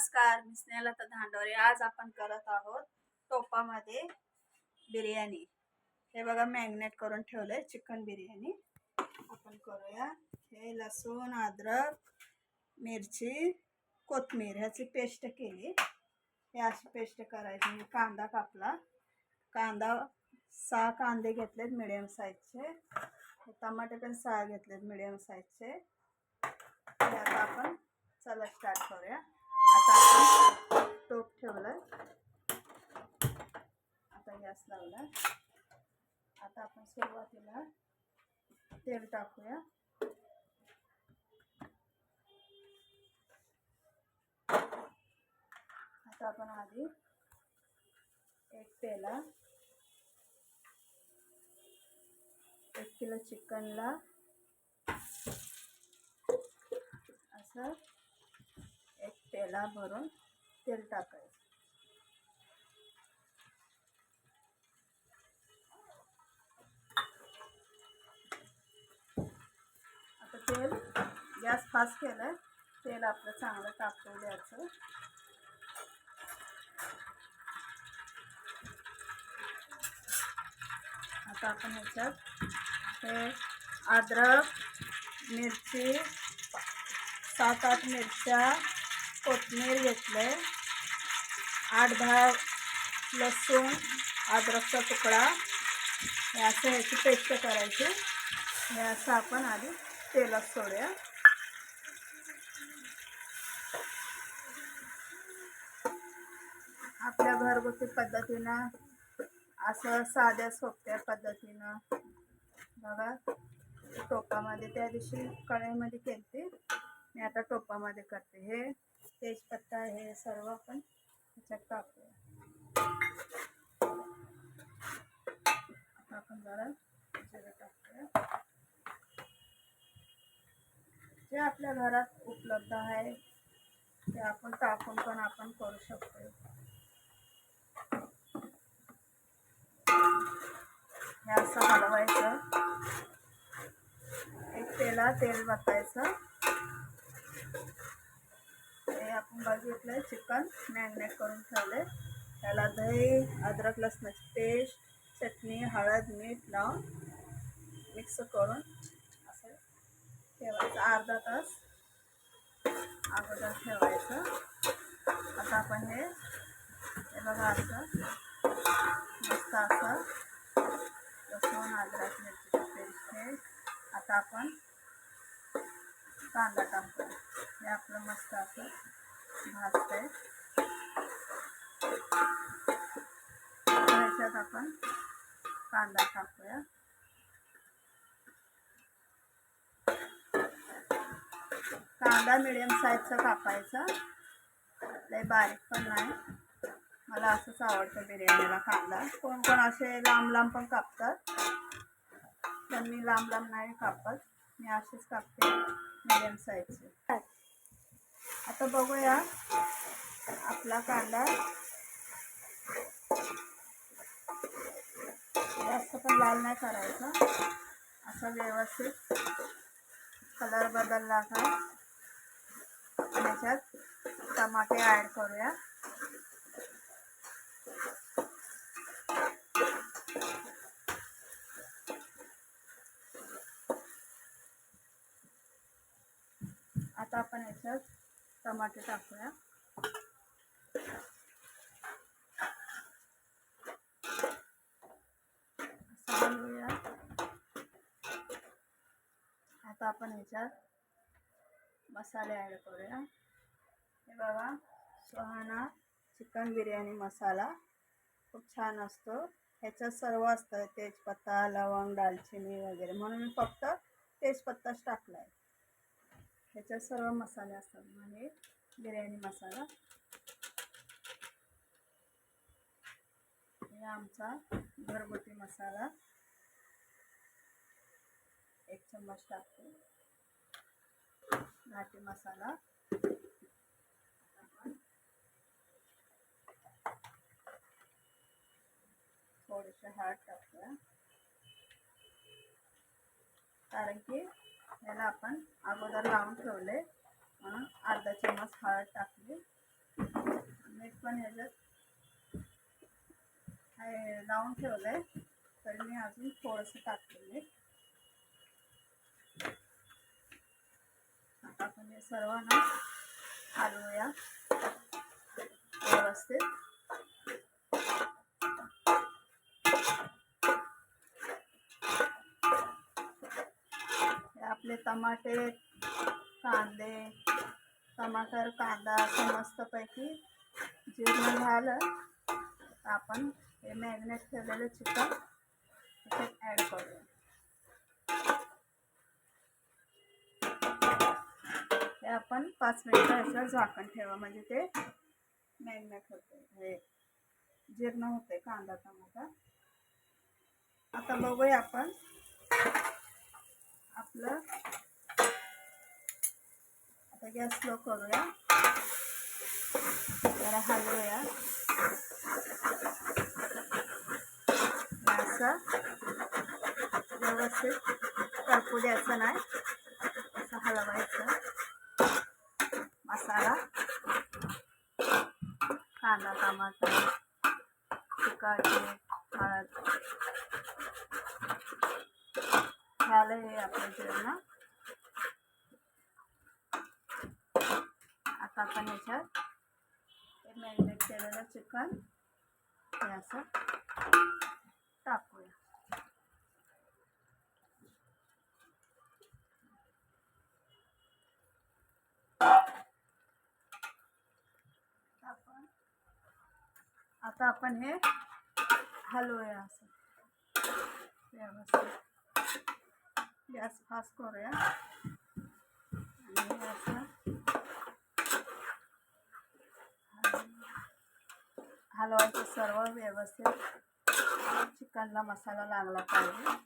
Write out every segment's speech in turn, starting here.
नमस्कार, मी स्नेहलता धांडोरे. आज आपण करत आहोत टोपामध्ये बिर्याणी. हे बघा मॅरिनेट करून ठेवलंय चिकन बिर्याणी. आपण करूया. हे लसूण, अद्रक, मिरची, कोथिंबीर ह्याची पेस्ट केली. हे अशी पेस्ट करायची. कांदा कापला. कांदा 6 कांदे घेतलेत मिडियम साईजचे. टमाटे पण 6 घेतलेत मिडियम साईजचे. आता आपण चला स्टार्ट करूया. आता आपण टोप ठेवलं. आता गॅस लावला. आता आपण सुरुवातीला तेल टाकूया. आता आपण आधी एक पेला 1 किलो चिकनला असं एक पेला भरून तेल टाकायचं. आता तेल गॅस फास्ट केलं. तेल आपलं चांगलं तापवू द्यायचं. आता आपण ह्याच्यात हे अद्रक, मिरची, 7-8 मिरच्या, कोथिंबीर घेतले, 8-10 लसूण, अद्रकचा तुकडा, हे असं ह्याची पेस्ट करायची. हे असं आपण आधी तेलात सोडूया. आपल्या घरगुती पद्धतीनं असं साध्या सोप्या पद्धतीनं बघा टोपामध्ये त्या दिवशी कढईमध्ये केलते. मी आता टोपामध्ये करते. हे तेजपत्ता हे सर्व आपण ह्याच्यात टाकूया. आपण जरा जिरं टाकूया. जे आपल्या घरात उपलब्ध आहे ते आपण टाकून पण आपण करू शकतो. हे असं हलवायचं. एक पेला तेल वतायचं. हे आपण बघितलंय चिकन मॅरिनेट करून ठेवले. त्याला दही, अद्रक लसणाची पेस्ट, चटणी, हळद, मीठ लावून मिक्स करून असं ठेवायचं. अर्धा तास अगोदर ठेवायचं. आता आपण हे बघा असं मस्त असं लसूण, अद्रक, मिरचीची पेस्ट आहे. आता आपण कांदा टाकतो. हे आपलं मस्त असं भाजतंय. ह्याच्यात आपण कांदा टाकूया. कांदा मिडियम साईजचा कापायचा, लय बारीक पण नाही. मला असंच आवडतं बिर्याणीला कांदा. कोण कोण असे लांब लांब पण कापतात, पण मी लांब लांब नाही कापत. मी असेच कापते मिडियम साईजचे. आता बघूया आपला कांदा जास्त पण लाल नाही करायचा. असा व्यवस्थित कलर बदलला का ह्याच्यात टमाटे ॲड करूया. आता आपण ह्याच्यात टमाटे टाकूया. हलवूया. आता आपण ह्याच्यात मसाले ॲड करूया. हे बघा सुहाना चिकन बिर्याणी मसाला खूप छान असतो. ह्याच्यात सर्व असतं, तेजपत्ता, लवंग, दालचिनी वगैरे. म्हणून मी फक्त तेजपत्ताच टाकला आहे. ह्याच्यात सर्व मसाले असतात. म्हणजे बिर्याणी मसाला हे आमचा घरगुती मसाला 1 चम्मच टाकतो. घाटी मसाला थोडेसे हळद टाकूया. कारण की याला आपण अगोदर लावून ठेवले म्हणून अर्धा चम्मच हळद टाकली. लावून ठेवलंय, तर मी अजून थोडंसं टाकलेलं. आता आपण हे सर्व ना हलवूया व्यवस्थित. आपले टमाटे, कांदे, टमाटर, कांदा असं मस्तपैकी जिरं झालं, आपण हे मॅरिनेट केलेलं चिकन त्याच्यात ॲड करूया. हे आपण 5 मिनिटं याचं झाकण ठेवा, म्हणजे ते मॅरिनेट होते, हे जीर्ण होते कांदा टमाटा. आता बघूया आपण आपलं. आता गॅस स्लो करूया, जरा हलवूया. असं व्यवस्थित करपू द्यायचं नाही, असं हलवायचं. मसाला, कांदा टमाटर, तिखट, हळद झालं हे आपलं जेवण. आता आपण याच्यात हे मॅरिनेट केलेलं चिकन हे असं टाकूया. आता आपण हे हलवूया असं व्यवस्थित. गॅस फास्ट करूया आणि असं हलवायचं सर्व व्यवस्थित. चिकनला मसाला लागला पाहिजे.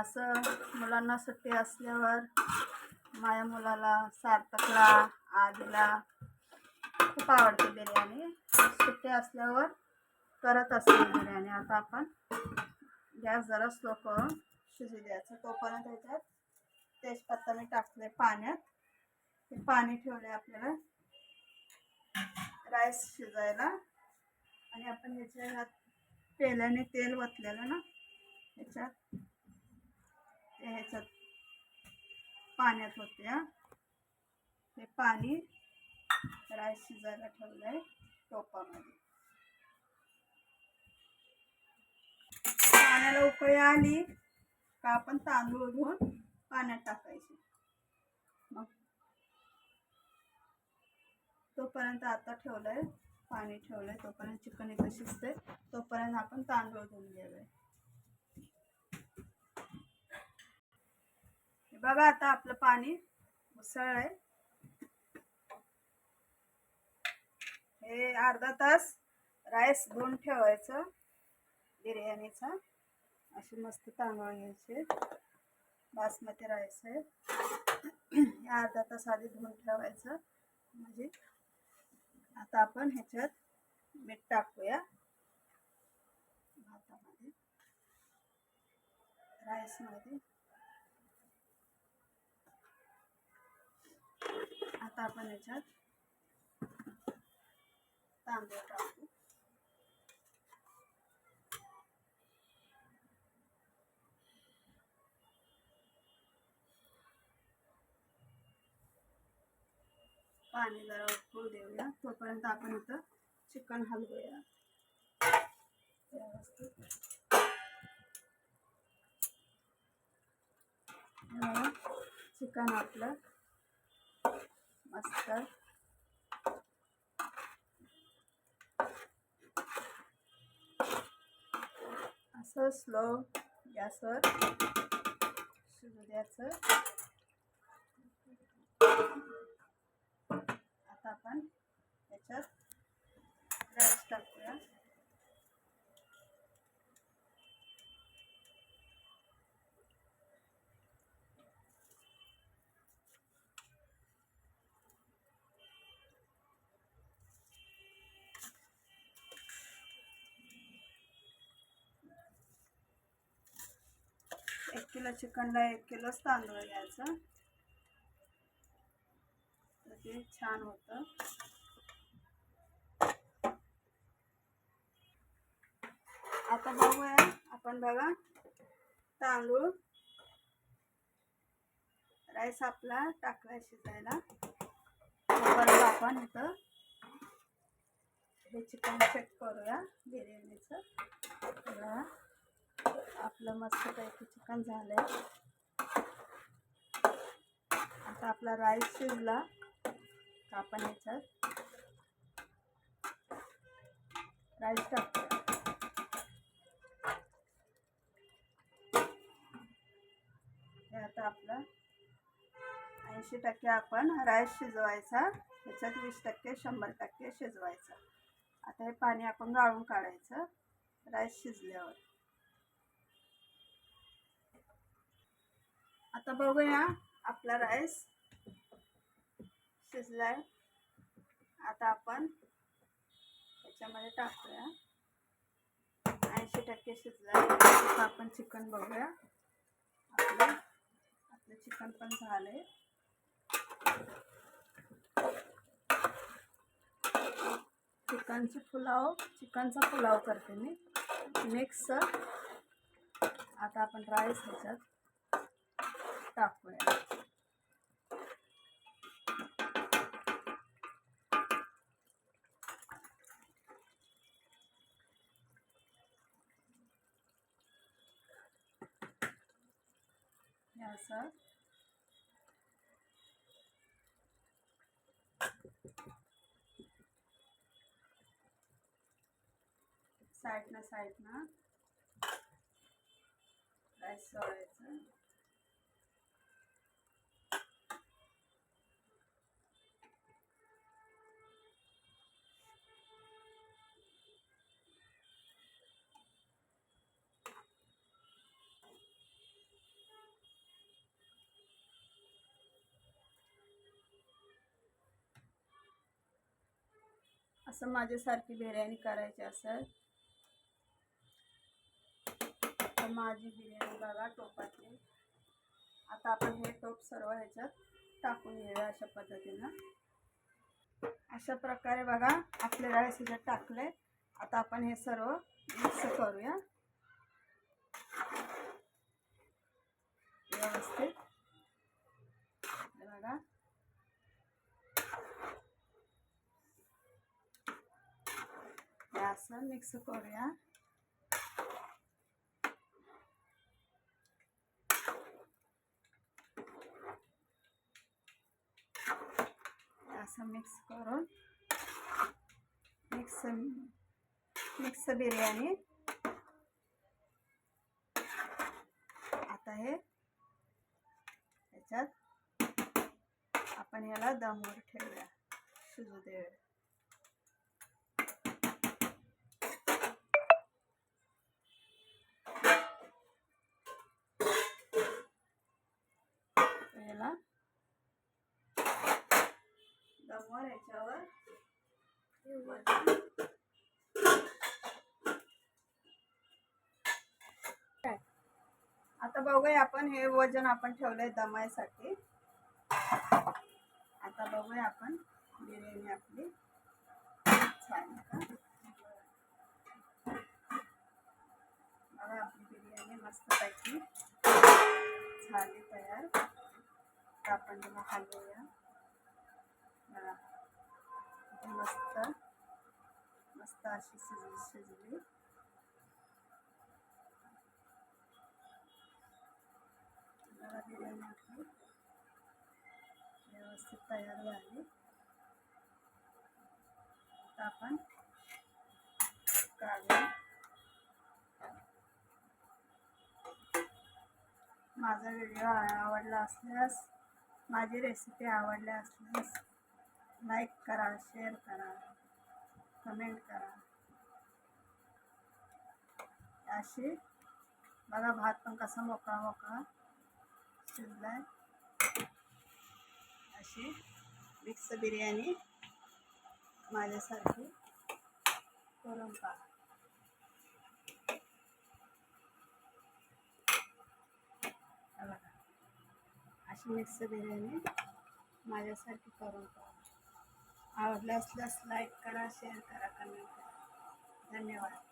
असं मुलांना सुट्टी असल्यावर, माझ्या मुलाला सार्थकला, आजीला खूप आवडते बिर्याणी. सुट्टी असल्यावर करत असते बिर्याणी. आता आपण गॅस जरा स्लो करून शिजू द्यायचं. तोपर्यंत त्याच्यात तेजपत्ता मी टाकले पाण्यात. हे पाणी ठेवले आपल्याला राईस शिजायला. आणि आपण ह्याच्यात पेल्याने तेल वतलेलं ना, ह्याच्यात पाण्यात होते. हे पाणी राईस शिजायला ठेवलंय टोपामध्ये. पाण्याला उकळी आली का आपण तांदूळ धुवून पाण्यात टाकायचे. मग तोपर्यंत आता ठेवलंय पाणी ठेवलंय, तोपर्यंत चिकन इथं शिजते, तोपर्यंत आपण तांदूळ धुवून घ्यावे. बघा आता आपलं पाणी उसळलंय. हे अर्धा तास राईस धुवून ठेवायचं बिर्याणीचा. असे मस्त तांदूळ घ्यायचे, बासमती राईस आहे. अर्धा तास आधी धुवून ठेवायचं. म्हणजे आता आपण ह्याच्यात मीठ टाकूया भातामध्ये, राईसमध्ये. आता आपण ह्याच्यात तांदूळ टाकू. पाणी जरा उकळू देऊया. तोपर्यंत आपण इथं चिकन हलवूया व्यवस्थित. चिकन आपलं मस्त असं स्लो गॅसवर शिजू द्यायचं. आता आपण याच्यात राईस टाकूया. एक किलो चिकनला 1 किलोच तांदूळ घ्यायचं, तर ते छान होतं. आपण बघा तांदूळ राईस आपला टाकलाय शिजायला. परत आपण इथं हे चिकन चेक करूया बिर्याणीचं. बघा आपलं मस्तपैकी चिकन झालंय. आता आपला राईस शिजला तर आपण याच्यात राईस टाकूया. हे आता आपलं 80% आपण राईस शिजवायचा, ह्याच्यात 20% 100% शिजवायचा. आता हे पाणी आपण गाळून काढायचं राईस शिजल्यावर. आता बघूया आपला राईस शिजलाय. आता आपण त्याच्यामध्ये टाकूया. 80% शिजलाय. आता आपण चिकन बघूया. आपलं चिकन पण झालंय. चिकनचा पुलाव करते मी मिक्स. आता आपण राईस ह्याच्यात टाकूया. असं साईडनं राईस सोडायचं. असं माझ्यासारखी बिर्याणी करायची असेल तर माझी बिर्याणी बघा टोपातली. आता आपण हे टोप सर्व ह्याच्यात टाकून घेऊया अशा पद्धतीनं. अशा प्रकारे बघा आपले राईस ह्याच्यात टाकले. आता आपण हे सर्व मिक्स करूया व्यवस्थित. बघा असं मिक्स करूया. असं मिक्स करून मिक्स बिर्याणी. आता हे ह्याच्यात आपण याला दमवर ठेवूया, शिजू दे. याला दमवर याच्यावर आता बघूया आपण हे वजन आपण ठेवलंय दमायसाठी. आता बघूया आपण बिर्याणी आपली छान का. बघा आपली बिर्याणी मस्तपैकी झाली तयार. आता आपण त्याला हलवूया. बघा मस्त मस्त अशी शिजली. बघा बिर्याणी आपली व्यवस्थित तयार झाली. आता आपण काढूया. माझा व्हिडिओ आवडला असल्यास, माझी रेसिपी आवडली असल्यास लाईक करा, शेअर करा, कमेंट करा. अशी बघा भात पण कसा मोकळा मोकळा शिजलाय. अशी मिक्स बिर्याणी माझ्यासारखी करून पहा. अशी मिक्स बिर्याणी माझ्यासारखी करून पहा. आवडलं असल्यास लाईक करा, शेअर करा, कमेंट करा. धन्यवाद.